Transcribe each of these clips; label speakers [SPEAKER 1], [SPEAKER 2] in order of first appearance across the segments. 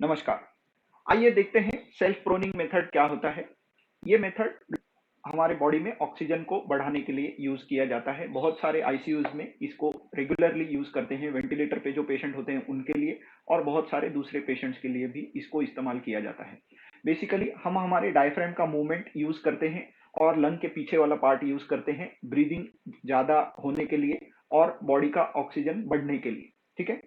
[SPEAKER 1] नमस्कार। आइए देखते हैं सेल्फ प्रोनिंग मेथड क्या होता है। ये मेथड हमारे बॉडी में ऑक्सीजन को बढ़ाने के लिए यूज किया जाता है। बहुत सारे आईसीयूज में इसको रेगुलरली यूज करते हैं, वेंटिलेटर पे जो पेशेंट होते हैं उनके लिए, और बहुत सारे दूसरे पेशेंट्स के लिए भी इसको इस्तेमाल किया जाता है। बेसिकली हम हमारे डायफ्राम का मूवमेंट यूज करते हैं और लंग के पीछे वाला पार्ट यूज करते हैं ब्रीदिंग ज्यादा होने के लिए और बॉडी का ऑक्सीजन बढ़ने के लिए। ठीक है।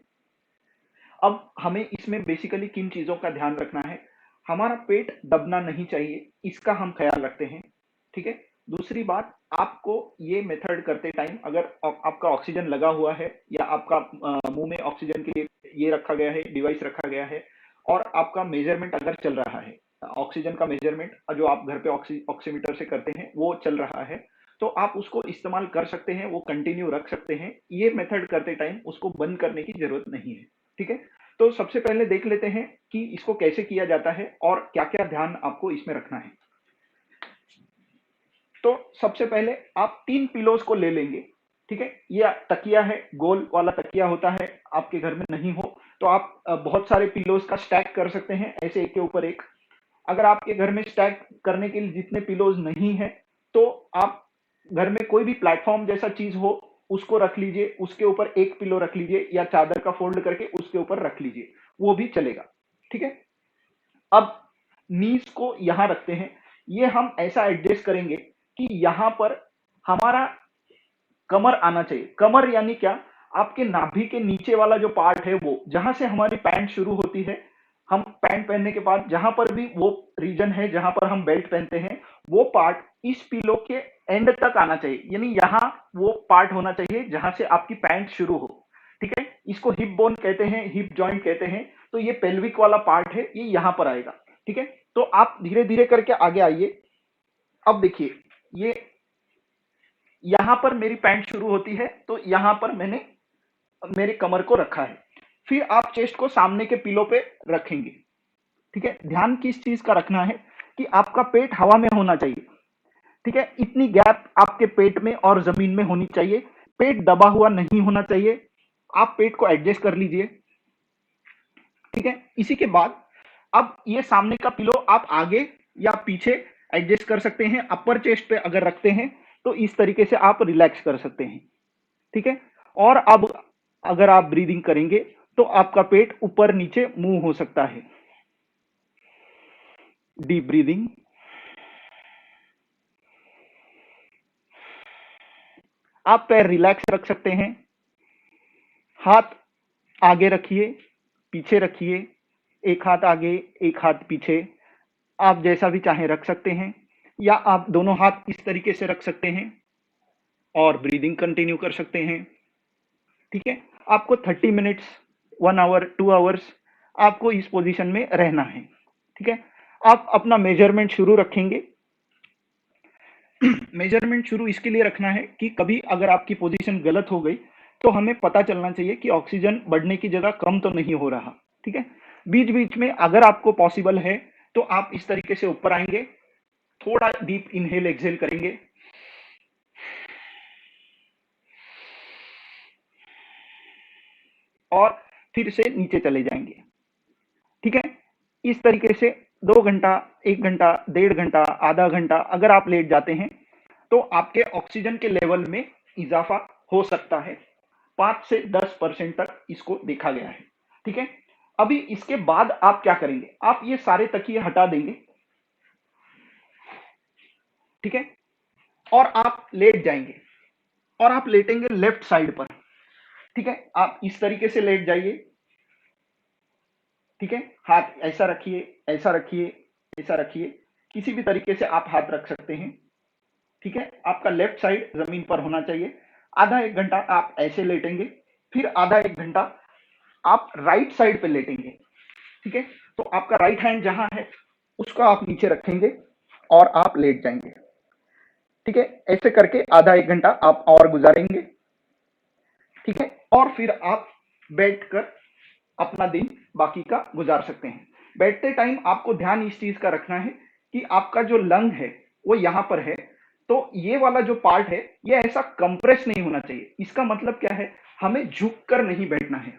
[SPEAKER 1] अब हमें इसमें बेसिकली किन चीजों का ध्यान रखना है। हमारा पेट दबना नहीं चाहिए, इसका हम ख्याल रखते हैं। ठीक है। दूसरी बात, आपको ये मेथड करते टाइम अगर आपका ऑक्सीजन लगा हुआ है या आपका मुंह में ऑक्सीजन के लिए ये रखा गया है, डिवाइस रखा गया है, और आपका मेजरमेंट अगर चल रहा है, ऑक्सीजन का मेजरमेंट जो आप घर पे ऑक्सीमीटर से करते हैं वो चल रहा है, तो आप उसको इस्तेमाल कर सकते हैं, वो कंटिन्यू रख सकते हैं। ये मेथड करते टाइम उसको बंद करने की जरूरत नहीं है। ठीक है। तो सबसे पहले देख लेते हैं कि इसको कैसे किया जाता है और क्या क्या ध्यान आपको इसमें रखना है। तो सबसे पहले आप 3 पिलोज को ले लेंगे। ठीक है। यह तकिया है, गोल वाला तकिया होता है, आपके घर में नहीं हो तो आप बहुत सारे पिलोज का स्टैक कर सकते हैं, ऐसे एक के ऊपर एक। अगर आपके घर में स्टैक करने के लिए जितने पिलोज नहीं है, तो आप घर में कोई भी प्लेटफॉर्म जैसा चीज हो उसको रख लीजिए, उसके ऊपर एक पिलो रख लीजिए या चादर का फोल्ड करके उसके ऊपर रख लीजिए, वो भी चलेगा। ठीक है। अब नीज को यहां रखते हैं। ये हम ऐसा एडजस्ट करेंगे कि यहां पर हमारा कमर आना चाहिए। कमर यानी क्या? आपके नाभि के नीचे वाला जो पार्ट है, वो जहां से हमारी पैंट शुरू होती है, हम पैंट पहनने के बाद जहां पर भी वो रीजन है जहां पर हम बेल्ट पहनते हैं, वो पार्ट इस पिलो के एंड तक आना चाहिए। यानी यहां वो पार्ट होना चाहिए जहां से आपकी पैंट शुरू हो। ठीक है। इसको हिप बोन कहते हैं, हिप जॉइंट कहते हैं। तो ये पेल्विक वाला पार्ट है, ये यहां पर आएगा। ठीक है। तो आप धीरे धीरे करके आगे आइए। अब देखिए, ये यहां पर मेरी पैंट शुरू होती है, तो यहां पर मैंने मेरे कमर को रखा है। फिर आप चेस्ट को सामने के पिलो पे रखेंगे। ठीक है। ध्यान किस चीज का रखना है कि आपका पेट हवा में होना चाहिए। ठीक है। इतनी गैप आपके पेट में और जमीन में होनी चाहिए। पेट दबा हुआ नहीं होना चाहिए। आप पेट को एडजस्ट कर लीजिए। ठीक है। इसी के बाद अब ये सामने का पिलो आप आगे या पीछे एडजस्ट कर सकते हैं। अपर चेस्ट पे अगर रखते हैं तो इस तरीके से आप रिलैक्स कर सकते हैं। ठीक है। और अब अगर आप ब्रीदिंग करेंगे तो आपका पेट ऊपर नीचे मूव हो सकता है। Deep breathing. आप पैर रिलैक्स रख सकते हैं। हाथ आगे रखिए, पीछे रखिए, एक हाथ आगे एक हाथ पीछे, आप जैसा भी चाहें रख सकते हैं, या आप दोनों हाथ इस तरीके से रख सकते हैं और ब्रीदिंग कंटिन्यू कर सकते हैं। ठीक है। आपको 30 मिनट्स, 1 आवर, 2 आवर्स आपको इस पोजीशन में रहना है। ठीक है। आप अपना मेजरमेंट शुरू रखेंगे। मेजरमेंट शुरू इसके लिए रखना है कि कभी अगर आपकी पोजीशन गलत हो गई तो हमें पता चलना चाहिए कि ऑक्सीजन बढ़ने की जगह कम तो नहीं हो रहा। ठीक है। बीच बीच में अगर आपको पॉसिबल है तो आप इस तरीके से ऊपर आएंगे, थोड़ा डीप इनहेल एक्सहेल करेंगे, और फिर से नीचे चले जाएंगे। ठीक है। इस तरीके से 2 घंटा, 1 घंटा, 1.5 घंटा, आधा घंटा अगर आप लेट जाते हैं तो आपके ऑक्सीजन के लेवल में इजाफा हो सकता है। 5 से 10% तक इसको देखा गया है। ठीक है। अभी इसके बाद आप क्या करेंगे? आप ये सारे तकिए हटा देंगे। ठीक है। और आप लेट जाएंगे, और आप लेटेंगे लेफ्ट साइड पर। ठीक है। आप इस तरीके से लेट जाइए। ठीक है। हाथ ऐसा रखिए, ऐसा रखिए, ऐसा रखिए, किसी भी तरीके से आप हाथ रख सकते हैं। ठीक है। आपका लेफ्ट साइड जमीन पर होना चाहिए। आधा 1 घंटा आप ऐसे लेटेंगे, फिर आधा 1 घंटा आप राइट साइड पे लेटेंगे। ठीक है। तो आपका राइट हैंड जहां है उसको आप नीचे रखेंगे और आप लेट जाएंगे। ठीक है। ऐसे करके आधा 1 घंटा आप और गुजारेंगे। ठीक है। और फिर आप बैठकर अपना दिन बाकी का गुजार सकते हैं। बैठते टाइम आपको ध्यान इस चीज का रखना है कि आपका जो लंग है वो यहां पर है, तो ये वाला जो पार्ट है ये ऐसा कंप्रेस नहीं होना चाहिए। इसका मतलब क्या है? हमें झुक कर नहीं बैठना है।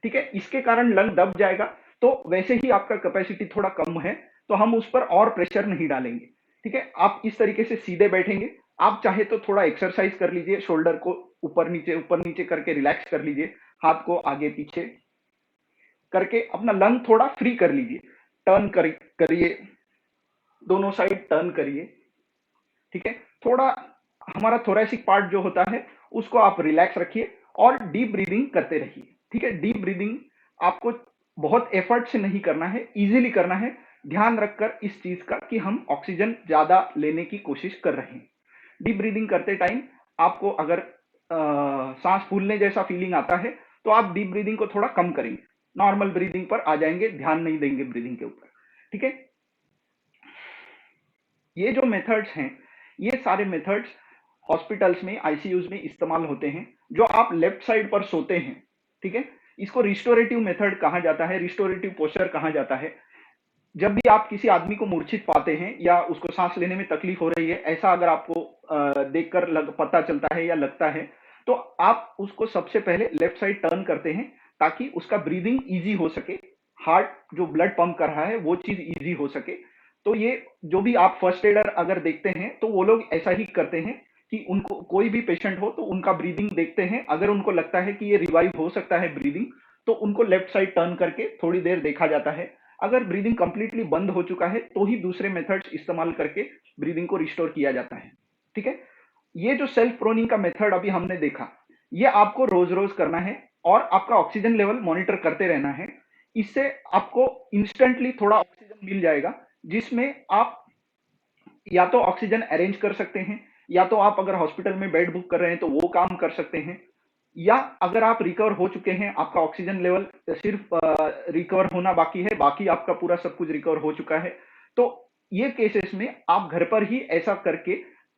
[SPEAKER 1] ठीक है। इसके कारण लंग दब जाएगा, तो वैसे ही आपका कैपेसिटी थोड़ा कम है, तो हम उस पर और प्रेशर नहीं डालेंगे। ठीक है, आप इस तरीके से सीधे बैठेंगे। आप चाहे तो थोड़ा एक्सरसाइज कर लीजिए, शोल्डर को ऊपर नीचे करके रिलैक्स कर लीजिए, हाथ को आगे पीछे करके अपना लंग थोड़ा फ्री कर लीजिए। टर्न करिए, दोनों साइड टर्न करिए। ठीक है, थोड़ा हमारा थोरैसिक पार्ट जो होता है उसको आप रिलैक्स रखिए और डीप ब्रीदिंग करते रहिए। ठीक है, डीप ब्रीदिंग आपको बहुत एफर्ट से नहीं करना है, इजीली करना है, ध्यान रखकर इस चीज का कि हम ऑक्सीजन ज्यादा लेने की कोशिश कर रहे हैं। डीप ब्रीदिंग करते टाइम आपको अगर सांस फूलने जैसा फीलिंग आता है तो आप डीप ब्रीदिंग को थोड़ा कम करेंगे, नॉर्मल ब्रीदिंग पर आ जाएंगे, ध्यान नहीं देंगे ब्रीदिंग के ऊपर। ठीक है, ये जो मेथड्स हैं, ये सारे मेथड्स हॉस्पिटल्स में, आईसीयूज में इस्तेमाल होते हैं। जो आप लेफ्ट साइड पर सोते हैं, ठीक है, इसको रिस्टोरेटिव मेथड कहा जाता है, रिस्टोरेटिव पोस्चर कहा जाता है। जब भी आप किसी आदमी को मूर्छित पाते हैं या उसको सांस लेने में तकलीफ हो रही है, ऐसा अगर आपको देखकर पता चलता है या लगता है, तो आप उसको सबसे पहले लेफ्ट साइड टर्न करते हैं ताकि उसका ब्रीदिंग इजी हो सके, हार्ट जो ब्लड पंप कर रहा है वो चीज इजी हो सके। तो ये जो भी आप फर्स्ट एडर अगर देखते हैं तो वो लोग ऐसा ही करते हैं कि उनको कोई भी पेशेंट हो तो उनका ब्रीदिंग देखते हैं, अगर उनको लगता है कि ये रिवाइव हो सकता है ब्रीदिंग, तो उनको लेफ्ट साइड टर्न करके थोड़ी देर देखा जाता है। अगर ब्रीदिंग कंप्लीटली बंद हो चुका है तो ही दूसरे मेथड्स इस्तेमाल करके ब्रीदिंग को रिस्टोर किया जाता है। ठीक है, ये जो सेल्फ प्रोनिंग का मेथड अभी हमने देखा, ये आपको रोज रोज करना है और आपका ऑक्सीजन लेवल मॉनिटर करते रहना है। इससे आपको इंस्टेंटली थोड़ा ऑक्सीजन मिल जाएगा, जिसमें आप या तो ऑक्सीजन अरेंज कर सकते हैं, या तो आप अगर हॉस्पिटल में बेड बुक कर रहे हैं तो वो काम कर सकते हैं, या अगर आप रिकवर हो चुके हैं, आपका ऑक्सीजन लेवल सिर्फ रिकवर होना बाकी है, बाकी आपका पूरा सब कुछ रिकवर हो चुका है, तो ये केसेस में आप घर पर ही ऐसा करके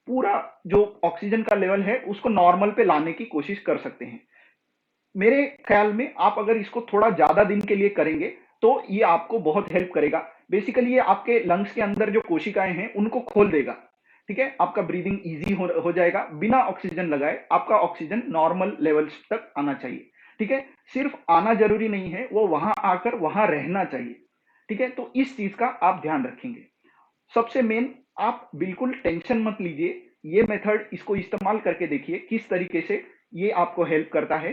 [SPEAKER 1] पूरा जो ऑक्सीजन का लेवल है उसको नॉर्मल पे लाने की कोशिश कर सकते हैं। मेरे ख्याल में आप अगर इसको थोड़ा ज्यादा दिन के लिए करेंगे तो ये आपको बहुत हेल्प करेगा। बेसिकली ये आपके लंग्स के अंदर जो कोशिकाएं हैं उनको खोल देगा। ठीक है, आपका ब्रीदिंग इजी हो जाएगा, बिना ऑक्सीजन लगाए आपका ऑक्सीजन नॉर्मल लेवल्स तक आना चाहिए। ठीक है, सिर्फ आना जरूरी नहीं है, वो वहां आकर वहां रहना चाहिए। ठीक है, तो इस चीज का आप ध्यान रखेंगे। सबसे मेन, आप बिल्कुल टेंशन मत लीजिए, ये मेथड इसको इस्तेमाल करके देखिए किस तरीके से ये आपको हेल्प करता है।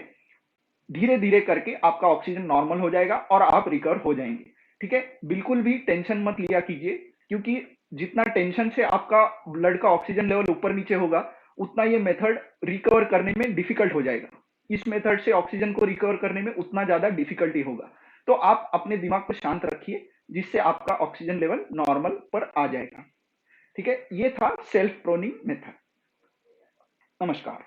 [SPEAKER 1] धीरे धीरे करके आपका ऑक्सीजन नॉर्मल हो जाएगा और आप रिकवर हो जाएंगे। ठीक है, बिल्कुल भी टेंशन मत लिया कीजिए, क्योंकि जितना टेंशन से आपका ब्लड का ऑक्सीजन लेवल ऊपर नीचे होगा, उतना ये मेथड रिकवर करने में डिफिकल्ट हो जाएगा। इस मेथड से ऑक्सीजन को रिकवर करने में उतना ज्यादा डिफिकल्टी होगा। तो आप अपने दिमाग को शांत रखिए, जिससे आपका ऑक्सीजन लेवल नॉर्मल पर आ जाएगा। ठीक है, ये था सेल्फ प्रोनिंग मेथड। नमस्कार।